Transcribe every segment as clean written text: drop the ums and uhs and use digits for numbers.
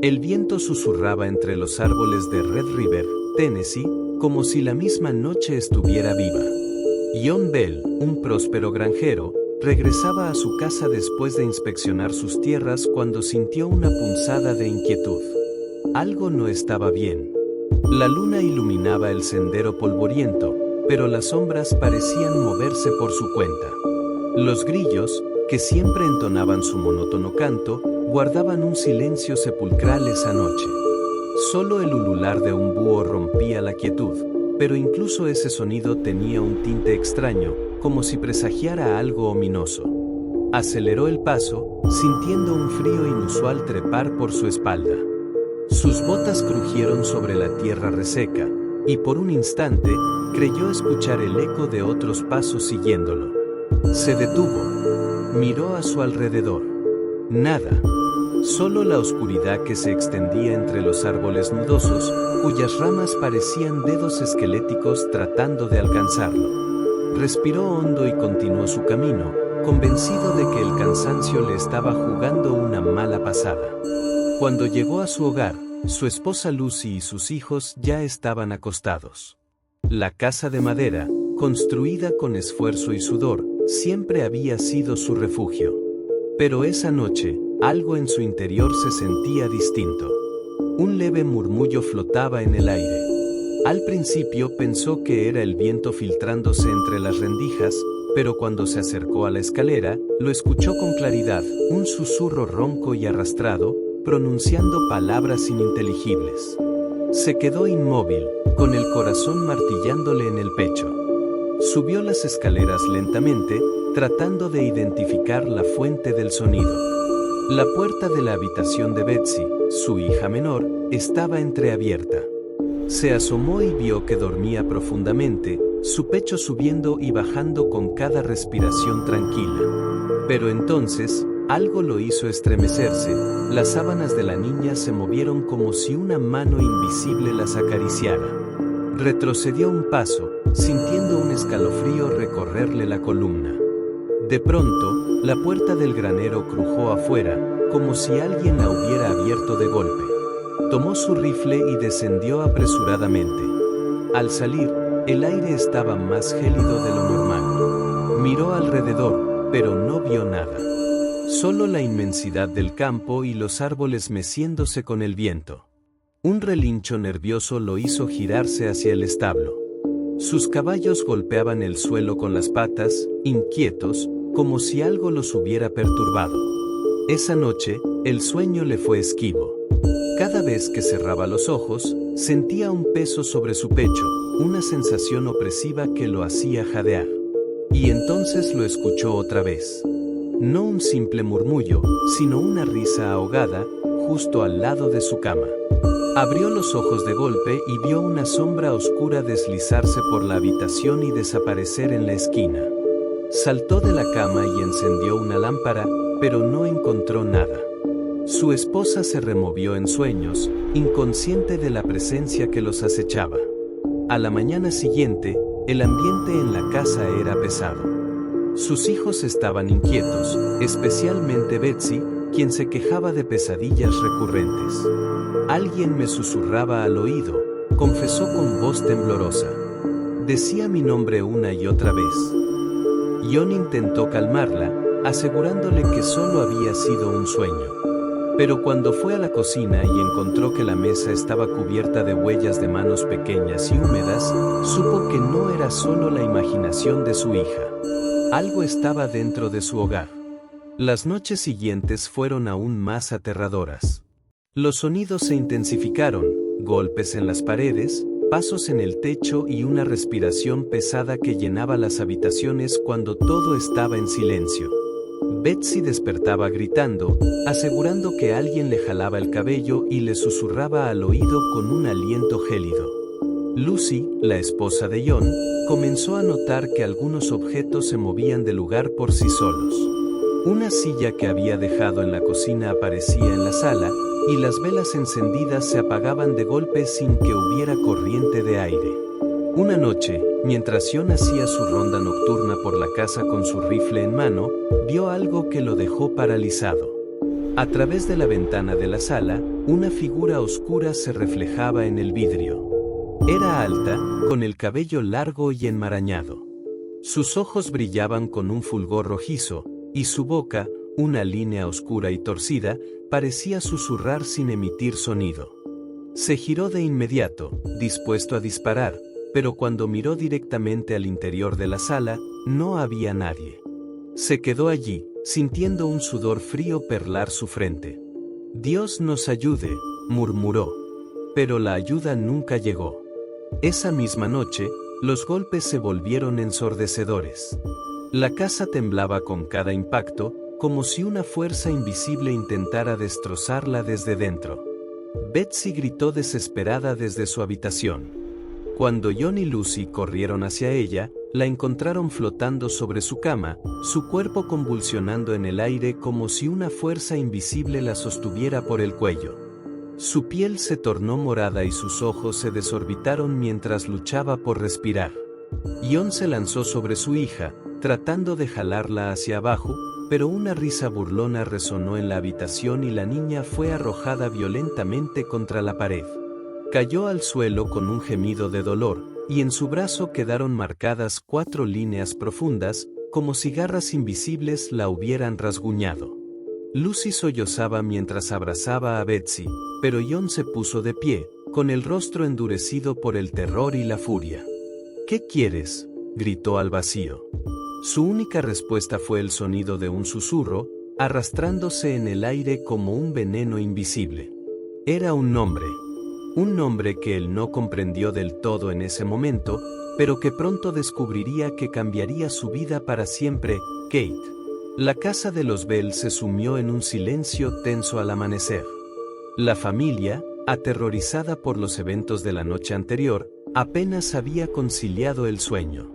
El viento susurraba entre los árboles de Red River, Tennessee, como si la misma noche estuviera viva. John Bell, un próspero granjero, regresaba a su casa después de inspeccionar sus tierras cuando sintió una punzada de inquietud. Algo no estaba bien. La luna iluminaba el sendero polvoriento, pero las sombras parecían moverse por su cuenta. Los grillos, que siempre entonaban su monótono canto, guardaban un silencio sepulcral esa noche. Solo el ulular de un búho rompía la quietud, pero incluso ese sonido tenía un tinte extraño, como si presagiara algo ominoso. Aceleró el paso, sintiendo un frío inusual trepar por su espalda. Sus botas crujieron sobre la tierra reseca, y por un instante, creyó escuchar el eco de otros pasos siguiéndolo. Se detuvo. Miró a su alrededor. Nada. Solo la oscuridad que se extendía entre los árboles nudosos, cuyas ramas parecían dedos esqueléticos tratando de alcanzarlo. Respiró hondo y continuó su camino, convencido de que el cansancio le estaba jugando una mala pasada. Cuando llegó a su hogar, su esposa Lucy y sus hijos ya estaban acostados. La casa de madera, construida con esfuerzo y sudor, siempre había sido su refugio. Pero esa noche, algo en su interior se sentía distinto. Un leve murmullo flotaba en el aire. Al principio pensó que era el viento filtrándose entre las rendijas, pero cuando se acercó a la escalera, lo escuchó con claridad, un susurro ronco y arrastrado, pronunciando palabras ininteligibles. Se quedó inmóvil, con el corazón martillándole en el pecho. Subió las escaleras lentamente, tratando de identificar la fuente del sonido. La puerta de la habitación de Betsy, su hija menor, estaba entreabierta. Se asomó y vio que dormía profundamente, su pecho subiendo y bajando con cada respiración tranquila. Pero entonces, algo lo hizo estremecerse, las sábanas de la niña se movieron como si una mano invisible las acariciara. Retrocedió un paso, sintiendo un escalofrío recorrerle la columna. De pronto, la puerta del granero crujó afuera, como si alguien la hubiera abierto de golpe. Tomó su rifle y descendió apresuradamente. Al salir, el aire estaba más gélido de lo normal. Miró alrededor, pero no vio nada. Solo la inmensidad del campo y los árboles meciéndose con el viento. Un relincho nervioso lo hizo girarse hacia el establo. Sus caballos golpeaban el suelo con las patas, inquietos, como si algo los hubiera perturbado. Esa noche, el sueño le fue esquivo. Cada vez que cerraba los ojos, sentía un peso sobre su pecho, una sensación opresiva que lo hacía jadear. Y entonces lo escuchó otra vez. No un simple murmullo, sino una risa ahogada, justo al lado de su cama. Abrió los ojos de golpe y vio una sombra oscura deslizarse por la habitación y desaparecer en la esquina. Saltó de la cama y encendió una lámpara, pero no encontró nada. Su esposa se removió en sueños, inconsciente de la presencia que los acechaba. A la mañana siguiente, el ambiente en la casa era pesado. Sus hijos estaban inquietos, especialmente Betsy, quien se quejaba de pesadillas recurrentes. Alguien me susurraba al oído, confesó con voz temblorosa. Decía mi nombre una y otra vez. John intentó calmarla, asegurándole que solo había sido un sueño. Pero cuando fue a la cocina y encontró que la mesa estaba cubierta de huellas de manos pequeñas y húmedas, supo que no era solo la imaginación de su hija. Algo estaba dentro de su hogar. Las noches siguientes fueron aún más aterradoras. Los sonidos se intensificaron, golpes en las paredes, pasos en el techo y una respiración pesada que llenaba las habitaciones cuando todo estaba en silencio. Betsy despertaba gritando, asegurando que alguien le jalaba el cabello y le susurraba al oído con un aliento gélido. Lucy, la esposa de John, comenzó a notar que algunos objetos se movían de lugar por sí solos. Una silla que había dejado en la cocina aparecía en la sala, y las velas encendidas se apagaban de golpe sin que hubiera corriente de aire. Una noche, mientras John hacía su ronda nocturna por la casa con su rifle en mano, vio algo que lo dejó paralizado. A través de la ventana de la sala, Una figura oscura se reflejaba en el vidrio. Era alta, con el cabello largo y enmarañado. Sus ojos brillaban con un fulgor rojizo, y su boca, una línea oscura y torcida, parecía susurrar sin emitir sonido. Se giró de inmediato, dispuesto a disparar, pero cuando miró directamente al interior de la sala, no había nadie. Se quedó allí, sintiendo un sudor frío perlar su frente. «Dios nos ayude», murmuró. Pero la ayuda nunca llegó. Esa misma noche, los golpes se volvieron ensordecedores. La casa temblaba con cada impacto, como si una fuerza invisible intentara destrozarla desde dentro. Betsy gritó desesperada desde su habitación. Cuando John y Lucy corrieron hacia ella, la encontraron flotando sobre su cama, su cuerpo convulsionando en el aire como si una fuerza invisible la sostuviera por el cuello. Su piel se tornó morada y sus ojos se desorbitaron mientras luchaba por respirar. John se lanzó sobre su hija, tratando de jalarla hacia abajo, pero una risa burlona resonó en la habitación y la niña fue arrojada violentamente contra la pared. Cayó al suelo con un gemido de dolor, y en su brazo quedaron marcadas 4 líneas profundas, como si garras invisibles la hubieran rasguñado. Lucy sollozaba mientras abrazaba a Betsy, pero John se puso de pie, con el rostro endurecido por el terror y la furia. «¿Qué quieres?», gritó al vacío. Su única respuesta fue el sonido de un susurro, arrastrándose en el aire como un veneno invisible. Era un nombre que él no comprendió del todo en ese momento, pero que pronto descubriría que cambiaría su vida para siempre: Kate. La casa de los Bell se sumió en un silencio tenso al amanecer. La familia, aterrorizada por los eventos de la noche anterior, apenas había conciliado el sueño.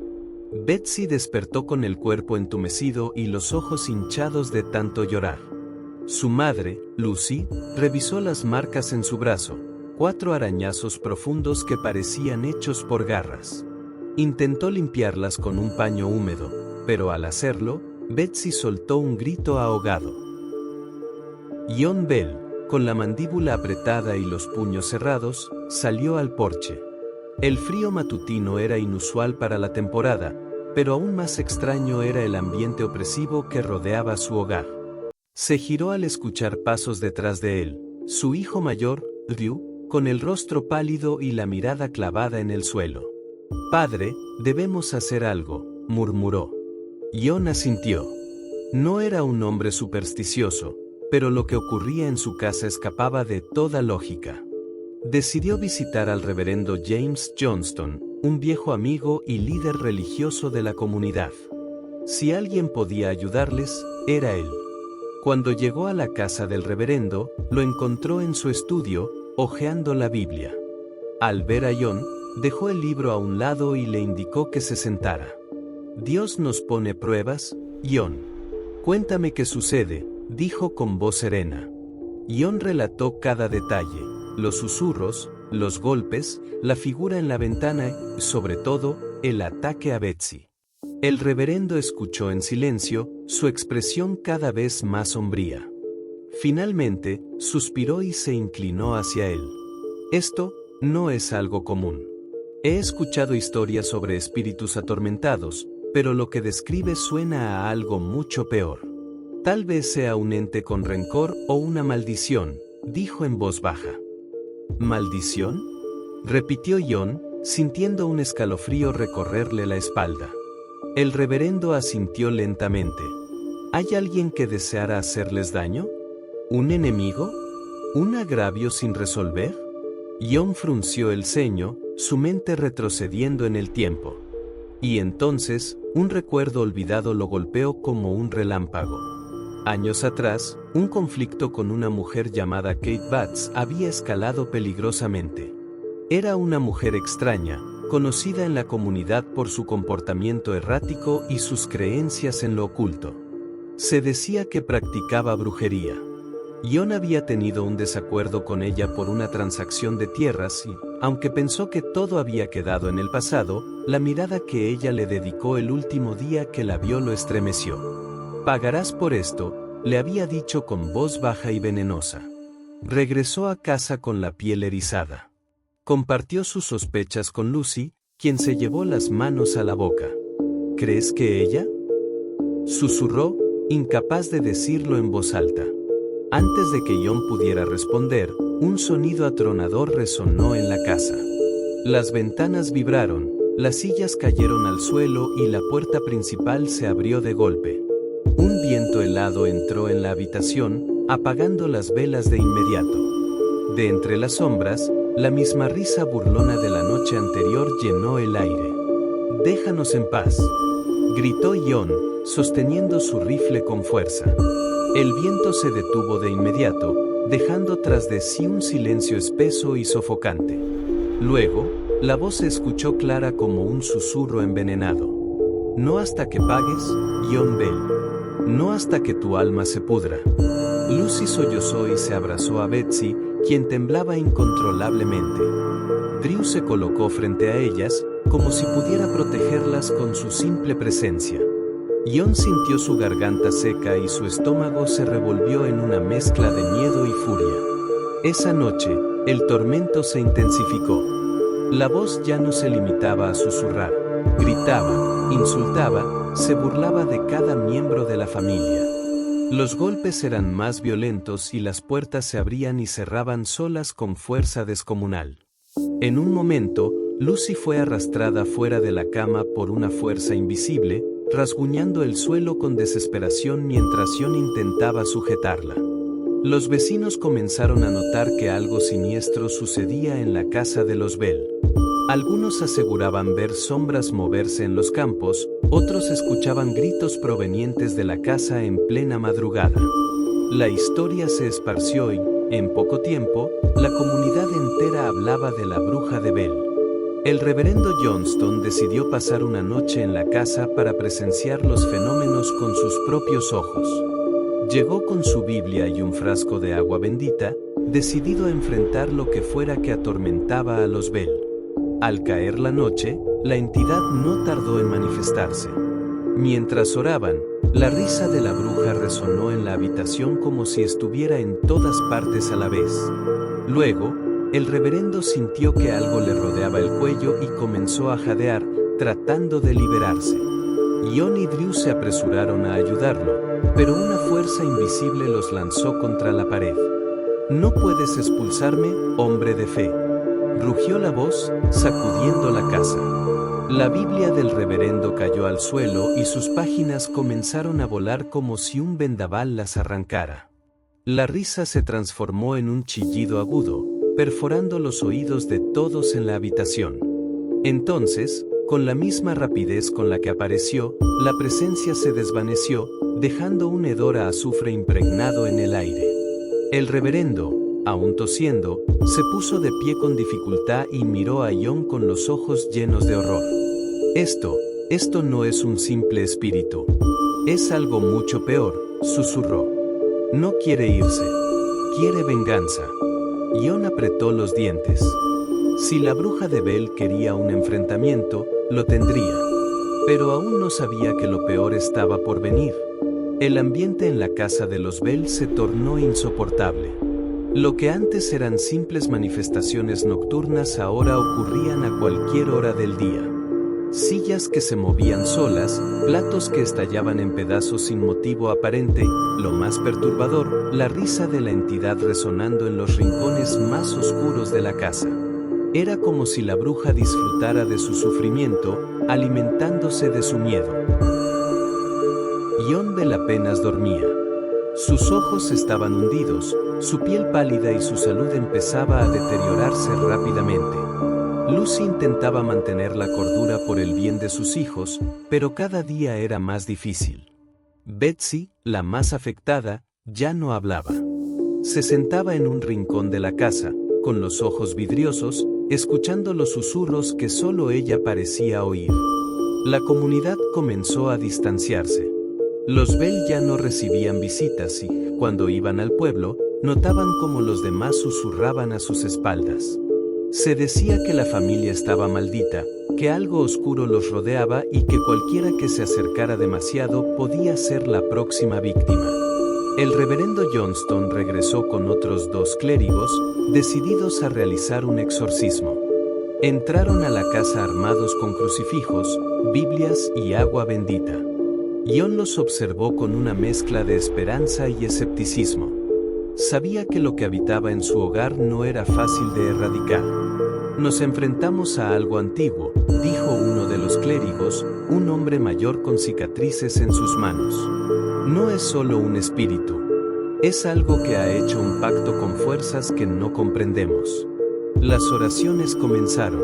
Betsy despertó con el cuerpo entumecido y los ojos hinchados de tanto llorar. Su madre, Lucy, revisó las marcas en su brazo, 4 arañazos profundos que parecían hechos por garras. Intentó limpiarlas con un paño húmedo, pero al hacerlo, Betsy soltó un grito ahogado. John Bell, con la mandíbula apretada y los puños cerrados, salió al porche. El frío matutino era inusual para la temporada, pero aún más extraño era el ambiente opresivo que rodeaba su hogar. Se giró al escuchar pasos detrás de él, su hijo mayor, Drew, con el rostro pálido y la mirada clavada en el suelo. «Padre, debemos hacer algo», murmuró. John asintió. No era un hombre supersticioso, pero lo que ocurría en su casa escapaba de toda lógica. Decidió visitar al reverendo James Johnston, un viejo amigo y líder religioso de la comunidad. Si alguien podía ayudarles, era él. Cuando llegó a la casa del reverendo, lo encontró en su estudio, hojeando la Biblia. Al ver a John, dejó el libro a un lado y le indicó que se sentara. «Dios nos pone pruebas, John. Cuéntame qué sucede», dijo con voz serena. John relató cada detalle: los susurros, los golpes, la figura en la ventana y, sobre todo, el ataque a Betsy. El reverendo escuchó en silencio, su expresión cada vez más sombría. Finalmente, suspiró y se inclinó hacia él. «Esto no es algo común. He escuchado historias sobre espíritus atormentados, pero lo que describe suena a algo mucho peor. Tal vez sea un ente con rencor o una maldición», dijo en voz baja. «¿Maldición?», repitió John, sintiendo un escalofrío recorrerle la espalda. El reverendo asintió lentamente. «¿Hay alguien que deseara hacerles daño? ¿Un enemigo? ¿Un agravio sin resolver?». John frunció el ceño, su mente retrocediendo en el tiempo. Y entonces, un recuerdo olvidado lo golpeó como un relámpago. Años atrás, un conflicto con una mujer llamada Kate Batts había escalado peligrosamente. Era una mujer extraña, conocida en la comunidad por su comportamiento errático y sus creencias en lo oculto. Se decía que practicaba brujería. John había tenido un desacuerdo con ella por una transacción de tierras y, aunque pensó que todo había quedado en el pasado, la mirada que ella le dedicó el último día que la vio lo estremeció. «Pagarás por esto», le había dicho con voz baja y venenosa. Regresó a casa con la piel erizada. Compartió sus sospechas con Lucy, quien se llevó las manos a la boca. ¿Crees que ella? Susurró, incapaz de decirlo en voz alta. Antes de que John pudiera responder, un sonido atronador resonó en la casa. Las ventanas vibraron, las sillas cayeron al suelo y la puerta principal se abrió de golpe. Un viento helado entró en la habitación, apagando las velas de inmediato. De entre las sombras, la misma risa burlona de la noche anterior llenó el aire. «Déjanos en paz», gritó John, sosteniendo su rifle con fuerza. El viento se detuvo de inmediato, dejando tras de sí un silencio espeso y sofocante. Luego, la voz se escuchó clara como un susurro envenenado. «No hasta que pagues, John Bell. No hasta que tu alma se pudra». Lucy sollozó y se abrazó a Betsy, quien temblaba incontrolablemente. Drew se colocó frente a ellas, como si pudiera protegerlas con su simple presencia. John sintió su garganta seca y su estómago se revolvió en una mezcla de miedo y furia. Esa noche, el tormento se intensificó. La voz ya no se limitaba a susurrar. Gritaba, insultaba, se burlaba de cada miembro de la familia. Los golpes eran más violentos y las puertas se abrían y cerraban solas con fuerza descomunal. En un momento, Lucy fue arrastrada fuera de la cama por una fuerza invisible, rasguñando el suelo con desesperación mientras John intentaba sujetarla. Los vecinos comenzaron a notar que algo siniestro sucedía en la casa de los Bell. Algunos aseguraban ver sombras moverse en los campos, otros escuchaban gritos provenientes de la casa en plena madrugada. La historia se esparció y, en poco tiempo, la comunidad entera hablaba de la bruja de Bell. El reverendo Johnston decidió pasar una noche en la casa para presenciar los fenómenos con sus propios ojos. Llegó con su Biblia y un frasco de agua bendita, decidido a enfrentar lo que fuera que atormentaba a los Bell. Al caer la noche, la entidad no tardó en manifestarse. Mientras oraban, la risa de la bruja resonó en la habitación como si estuviera en todas partes a la vez. Luego, el reverendo sintió que algo le rodeaba el cuello y comenzó a jadear, tratando de liberarse. John y Drew se apresuraron a ayudarlo, pero una fuerza invisible los lanzó contra la pared. «No puedes expulsarme, hombre de fe», rugió la voz, sacudiendo la casa. La Biblia del reverendo cayó al suelo y sus páginas comenzaron a volar como si un vendaval las arrancara. La risa se transformó en un chillido agudo, perforando los oídos de todos en la habitación. Entonces, con la misma rapidez con la que apareció, la presencia se desvaneció, dejando un hedor a azufre impregnado en el aire. El reverendo, aún tosiendo, se puso de pie con dificultad y miró a John con los ojos llenos de horror. Esto no es un simple espíritu. Es algo mucho peor», susurró. «No quiere irse. Quiere venganza». John apretó los dientes. Si la bruja de Bell quería un enfrentamiento, lo tendría. Pero aún no sabía que lo peor estaba por venir. El ambiente en la casa de los Bell se tornó insoportable. Lo que antes eran simples manifestaciones nocturnas ahora ocurrían a cualquier hora del día. Sillas que se movían solas, platos que estallaban en pedazos sin motivo aparente, lo más perturbador, la risa de la entidad resonando en los rincones más oscuros de la casa. Era como si la bruja disfrutara de su sufrimiento, alimentándose de su miedo. John Bell apenas dormía. Sus ojos estaban hundidos, su piel pálida y su salud empezaba a deteriorarse rápidamente. Lucy intentaba mantener la cordura por el bien de sus hijos, pero cada día era más difícil. Betsy, la más afectada, ya no hablaba. Se sentaba en un rincón de la casa, con los ojos vidriosos, escuchando los susurros que solo ella parecía oír. La comunidad comenzó a distanciarse. Los Bell ya no recibían visitas y, cuando iban al pueblo, notaban cómo los demás susurraban a sus espaldas. Se decía que la familia estaba maldita, que algo oscuro los rodeaba y que cualquiera que se acercara demasiado podía ser la próxima víctima. El reverendo Johnston regresó con otros 2 clérigos, decididos a realizar un exorcismo. Entraron a la casa armados con crucifijos, Biblias y agua bendita. John los observó con una mezcla de esperanza y escepticismo. Sabía que lo que habitaba en su hogar no era fácil de erradicar. Nos enfrentamos a algo antiguo, dijo uno de los clérigos, un hombre mayor con cicatrices en sus manos. No es solo un espíritu. Es algo que ha hecho un pacto con fuerzas que no comprendemos. Las oraciones comenzaron.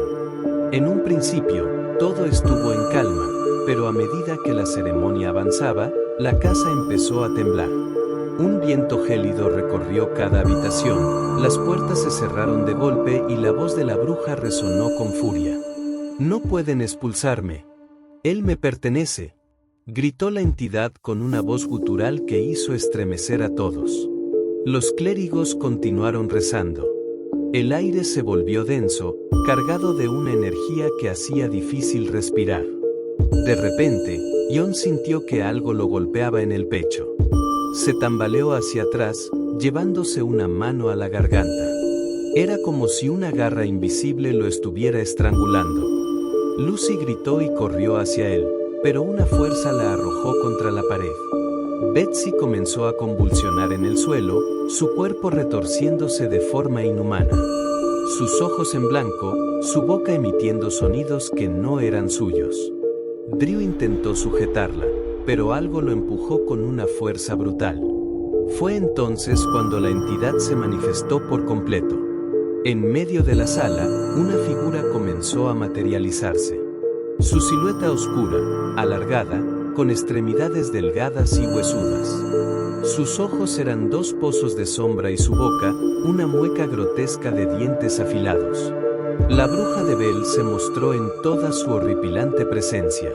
En un principio, todo estuvo en calma, pero a medida que la ceremonia avanzaba, la casa empezó a temblar. Un viento gélido recorrió cada habitación, las puertas se cerraron de golpe y la voz de la bruja resonó con furia. «No pueden expulsarme. Él me pertenece», gritó la entidad con una voz gutural que hizo estremecer a todos. Los clérigos continuaron rezando. El aire se volvió denso, cargado de una energía que hacía difícil respirar. De repente, John sintió que algo lo golpeaba en el pecho. Se tambaleó hacia atrás, llevándose una mano a la garganta. Era como si una garra invisible lo estuviera estrangulando. Lucy gritó y corrió hacia él, pero una fuerza la arrojó contra la pared. Betsy comenzó a convulsionar en el suelo, su cuerpo retorciéndose de forma inhumana. Sus ojos en blanco, su boca emitiendo sonidos que no eran suyos. Drew intentó sujetarla, pero algo lo empujó con una fuerza brutal. Fue entonces cuando la entidad se manifestó por completo. En medio de la sala, una figura comenzó a materializarse. Su silueta oscura, alargada, con extremidades delgadas y huesudas. Sus ojos eran 2 pozos de sombra y su boca, una mueca grotesca de dientes afilados. La bruja de Bell se mostró en toda su horripilante presencia.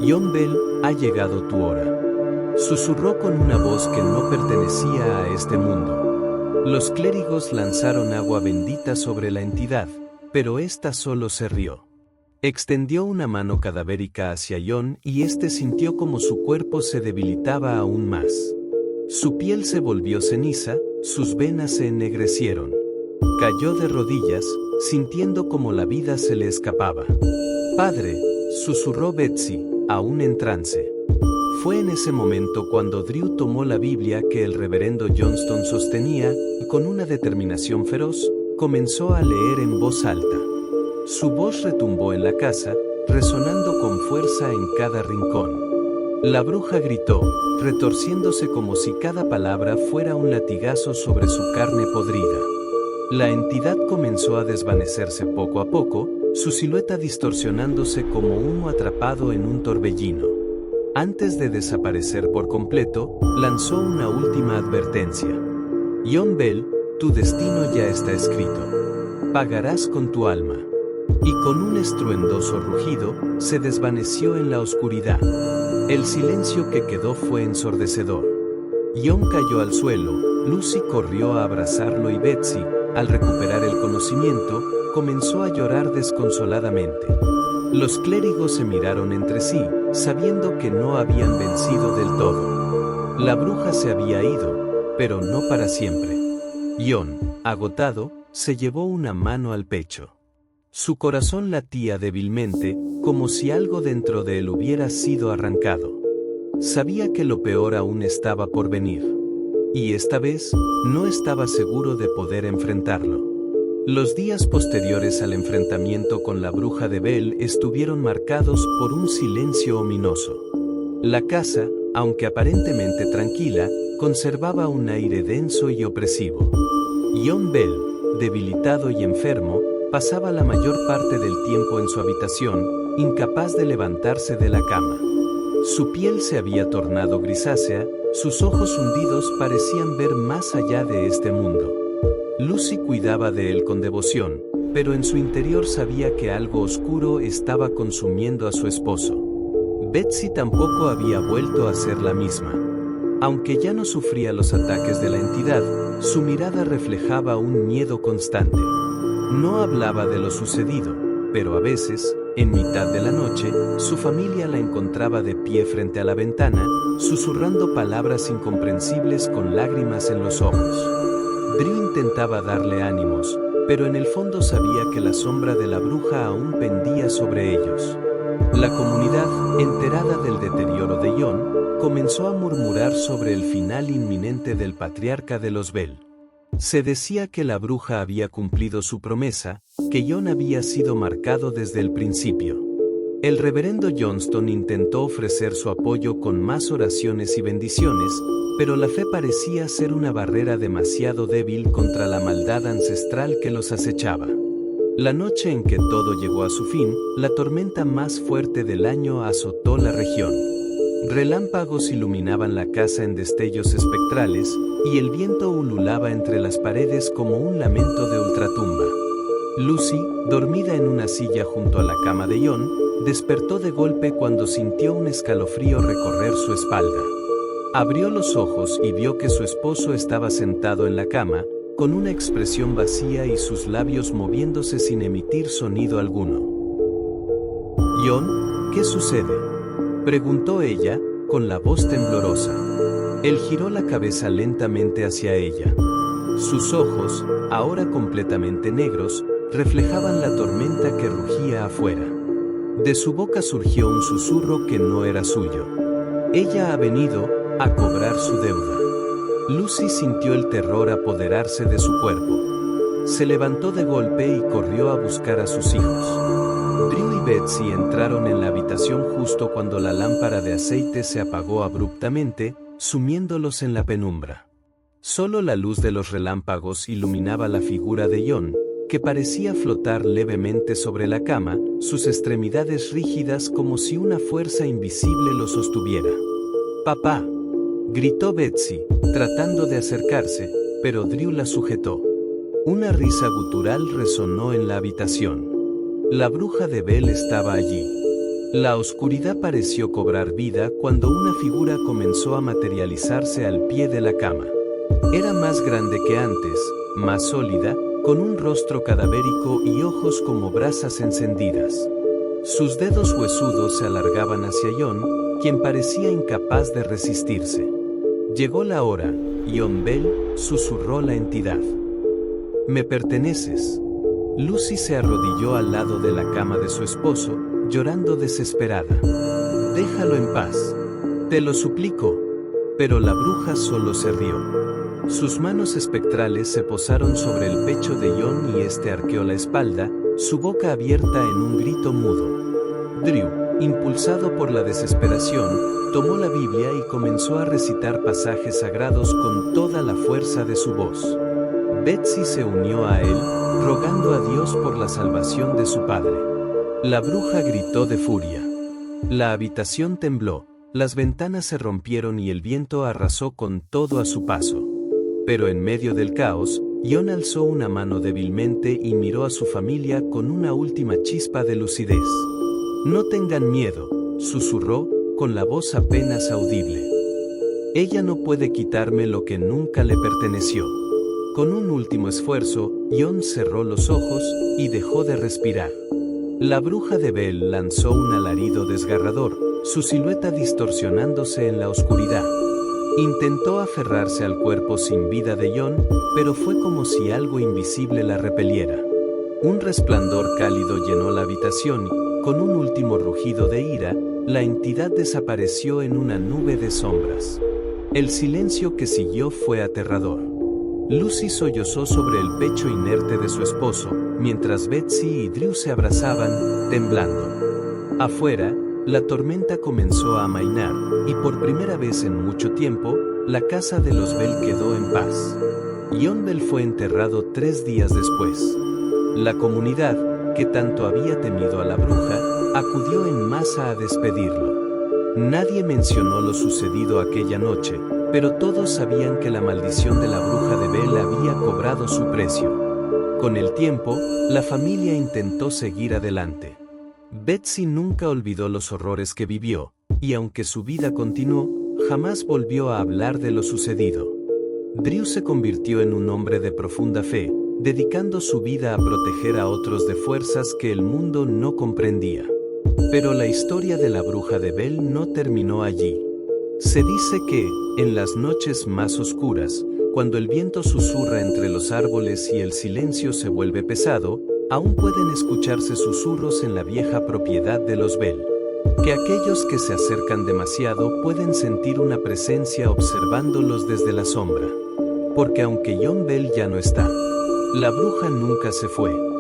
«John Bell, ha llegado tu hora», susurró con una voz que no pertenecía a este mundo. Los clérigos lanzaron agua bendita sobre la entidad, pero ésta solo se rió. Extendió una mano cadavérica hacia John y éste sintió como su cuerpo se debilitaba aún más. Su piel se volvió ceniza, sus venas se ennegrecieron. Cayó de rodillas, sintiendo como la vida se le escapaba. «Padre», susurró Betsy, aún en trance. Fue en ese momento cuando Drew tomó la Biblia que el reverendo Johnston sostenía y con una determinación feroz, comenzó a leer en voz alta. Su voz retumbó en la casa, resonando con fuerza en cada rincón. La bruja gritó, retorciéndose como si cada palabra fuera un latigazo sobre su carne podrida. La entidad comenzó a desvanecerse poco a poco, su silueta distorsionándose como humo atrapado en un torbellino. Antes de desaparecer por completo, lanzó una última advertencia. «John Bell, tu destino ya está escrito. Pagarás con tu alma». Y con un estruendoso rugido, se desvaneció en la oscuridad. El silencio que quedó fue ensordecedor. John cayó al suelo, Lucy corrió a abrazarlo y Betsy, al recuperar el conocimiento, comenzó a llorar desconsoladamente. Los clérigos se miraron entre sí, sabiendo que no habían vencido del todo. La bruja se había ido, pero no para siempre. John, agotado, se llevó una mano al pecho. Su corazón latía débilmente, como si algo dentro de él hubiera sido arrancado. Sabía que lo peor aún estaba por venir. Y esta vez, no estaba seguro de poder enfrentarlo. Los días posteriores al enfrentamiento con la bruja de Bell estuvieron marcados por un silencio ominoso. La casa, aunque aparentemente tranquila, conservaba un aire denso y opresivo. John Bell, debilitado y enfermo, pasaba la mayor parte del tiempo en su habitación, incapaz de levantarse de la cama. Su piel se había tornado grisácea, sus ojos hundidos parecían ver más allá de este mundo. Lucy cuidaba de él con devoción, pero en su interior sabía que algo oscuro estaba consumiendo a su esposo. Betsy tampoco había vuelto a ser la misma. Aunque ya no sufría los ataques de la entidad, su mirada reflejaba un miedo constante. No hablaba de lo sucedido, pero a veces, En mitad de la noche, su familia la encontraba de pie frente a la ventana, susurrando palabras incomprensibles con lágrimas en los ojos. Drew intentaba darle ánimos, pero en el fondo sabía que la sombra de la bruja aún pendía sobre ellos. La comunidad, enterada del deterioro de Jon, comenzó a murmurar sobre el final inminente del patriarca de los Bell. Se decía que la bruja había cumplido su promesa, que Jon había sido marcado desde el principio. El reverendo Johnston intentó ofrecer su apoyo con más oraciones y bendiciones, pero la fe parecía ser una barrera demasiado débil contra la maldad ancestral que los acechaba. La noche en que todo llegó a su fin, la tormenta más fuerte del año azotó la región. Relámpagos iluminaban la casa en destellos espectrales, y el viento ululaba entre las paredes como un lamento de ultratumba. Lucy, dormida en una silla junto a la cama de Jon, despertó de golpe cuando sintió un escalofrío recorrer su espalda. Abrió los ojos y vio que su esposo estaba sentado en la cama, con una expresión vacía y sus labios moviéndose sin emitir sonido alguno. «Jon, ¿qué sucede?», preguntó ella, con la voz temblorosa. Él giró la cabeza lentamente hacia ella. Sus ojos, ahora completamente negros, reflejaban la tormenta que rugía afuera. De su boca surgió un susurro que no era suyo. «Ella ha venido a cobrar su deuda». Lucy sintió el terror apoderarse de su cuerpo. Se levantó de golpe y corrió a buscar a sus hijos. Drew y Betsy entraron en la habitación justo cuando la lámpara de aceite se apagó abruptamente, sumiéndolos en la penumbra. Solo la luz de los relámpagos iluminaba la figura de Jon, que parecía flotar levemente sobre la cama, sus extremidades rígidas como si una fuerza invisible lo sostuviera. «¡Papá!», gritó Betsy, tratando de acercarse, pero Drew la sujetó. Una risa gutural resonó en la habitación. La bruja de Bell estaba allí. La oscuridad pareció cobrar vida cuando una figura comenzó a materializarse al pie de la cama. Era más grande que antes, más sólida, con un rostro cadavérico y ojos como brasas encendidas. Sus dedos huesudos se alargaban hacia Jon, quien parecía incapaz de resistirse. «Llegó la hora, Jon Bell», susurró la entidad. «Me perteneces». Lucy se arrodilló al lado de la cama de su esposo, llorando desesperada. «Déjalo en paz. Te lo suplico». Pero la bruja solo se rió. Sus manos espectrales se posaron sobre el pecho de Jon y este arqueó la espalda, su boca abierta en un grito mudo. Drew, impulsado por la desesperación, tomó la Biblia y comenzó a recitar pasajes sagrados con toda la fuerza de su voz. Betsy se unió a él, rogando a Dios por la salvación de su padre. La bruja gritó de furia. La habitación tembló, las ventanas se rompieron y el viento arrasó con todo a su paso. Pero en medio del caos, Jon alzó una mano débilmente y miró a su familia con una última chispa de lucidez. «No tengan miedo», susurró, con la voz apenas audible. «Ella no puede quitarme lo que nunca le perteneció». Con un último esfuerzo, Jon cerró los ojos y dejó de respirar. La bruja de Bell lanzó un alarido desgarrador, su silueta distorsionándose en la oscuridad. Intentó aferrarse al cuerpo sin vida de Jon, pero fue como si algo invisible la repeliera. Un resplandor cálido llenó la habitación y, con un último rugido de ira, la entidad desapareció en una nube de sombras. El silencio que siguió fue aterrador. Lucy sollozó sobre el pecho inerte de su esposo, mientras Betsy y Drew se abrazaban, temblando. Afuera, la tormenta comenzó a amainar, y por primera vez en mucho tiempo, la casa de los Bell quedó en paz. Jon Bell fue enterrado 3 días después. La comunidad, que tanto había temido a la bruja, acudió en masa a despedirlo. Nadie mencionó lo sucedido aquella noche, pero todos sabían que la maldición de la bruja de Bell había cobrado su precio. Con el tiempo, la familia intentó seguir adelante. Betsy nunca olvidó los horrores que vivió, y aunque su vida continuó, jamás volvió a hablar de lo sucedido. Drew se convirtió en un hombre de profunda fe, dedicando su vida a proteger a otros de fuerzas que el mundo no comprendía. Pero la historia de la bruja de Bell no terminó allí. Se dice que, en las noches más oscuras, cuando el viento susurra entre los árboles y el silencio se vuelve pesado, aún pueden escucharse susurros en la vieja propiedad de los Bell. Que aquellos que se acercan demasiado pueden sentir una presencia observándolos desde la sombra. Porque aunque John Bell ya no está, la bruja nunca se fue.